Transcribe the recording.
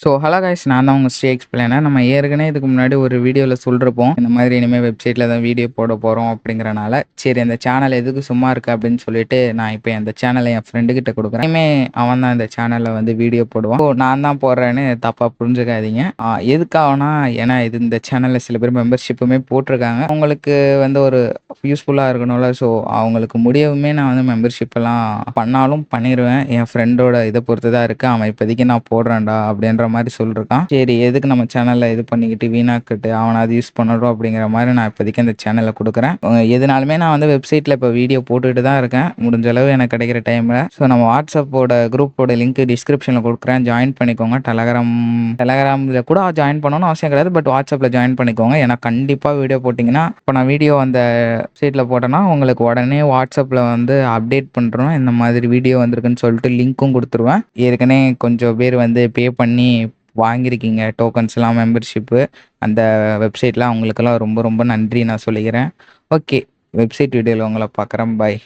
Hello guys, நான் தான் உங்க ஸ்ரீ எக்ஸ்பிளைனர். நம்ம ஏற்கனவே இதுக்கு முன்னாடி ஒரு வீடியோவில் சொல்லிருப்போம், இந்த மாதிரி இனிமேல் வெப்சைட்டில் தான் வீடியோ போட போகிறோம் அப்படிங்கிறனால. சரி, அந்த சேனல் எதுக்கு சும்மா இருக்கு அப்படின்னு சொல்லிட்டு நான் இப்போ அந்த சேனலை என் ஃப்ரெண்டுக்கிட்ட கொடுக்குறேன். இனிமேல் அவன் தான் இந்த சேனலில் வந்து வீடியோ போடுவான். நான் தான் போடுறேன்னு தப்பாக புரிஞ்சுக்காதீங்க. எதுக்காகனா, ஏன்னா இந்த சேனலில் சில பேர் மெம்பர்ஷிப்புமே போட்டிருக்காங்க. அவங்களுக்கு வந்து ஒரு யூஸ்ஃபுல்லாக இருக்கணும்ல. ஸோ அவங்களுக்கு முடியவுமே நான் வந்து மெம்பர்ஷிப் எல்லாம் பண்ணாலும் பண்ணிடுவேன். என் ஃப்ரெண்டோட இதை பொறுத்து தான் இருக்கு. அவன் இப்போதைக்கு நான் போடுறேன்டா அப்படின்ற மாதிரி சொல்லிருக்கான். சரி, எதுக்கு நம்ம சேனல்ல இது பண்ணிக்கிட்டு வீணாக்கிட்டு அவனை அது யூஸ் பண்ணட்டும் அப்படிங்கிற மாதிரி நான் இப்போதைக்கு அந்த சேனலை கொடுக்குறேன். எதுனாலுமே நான் வந்து வெப்சைட்ல இப்போ வீடியோ போட்டுக்கிட்டு தான் இருக்கேன், முடிஞ்ச அளவு எனக்கு கிடைக்கிற டைம்ல. ஸோ நம்ம வாட்ஸ்அப்போட குரூப்போட லிங்க் டிஸ்கிரிப்ஷனில் கொடுக்குறேன், ஜாயின் பண்ணிக்கோங்க. டெலகிராமில் கூட ஜாயின் பண்ணணும்னு அவசியம் கிடையாது, பட் வாட்ஸ்அப்பில் ஜாயின் பண்ணிக்கோங்க. ஏன்னா கண்டிப்பாக வீடியோ போட்டிங்கன்னா, இப்போ நான் வீடியோ அந்த வெப்சைட்டில் போட்டேன்னா உங்களுக்கு உடனே வாட்ஸ்அப்பில் வந்து அப்டேட் பண்ணுறோம், இந்த மாதிரி வீடியோ வந்திருக்குன்னு சொல்லிட்டு லிங்க்கும் கொடுத்துருவேன். ஏற்கனவே கொஞ்சம் பேர் வந்து பே பண்ணி வாங்கியிருக்கீங்க டோக்கன்ஸ்லாம், மெம்பர்ஷிப்பு அந்த வெப்சைட்டில். அவங்களுக்கெல்லாம் ரொம்ப ரொம்ப நன்றி நான் சொல்லிக்கிறேன். ஓகே, வெப்சைட் வீடியோவில் உங்களை பார்க்குறேன். பாய்.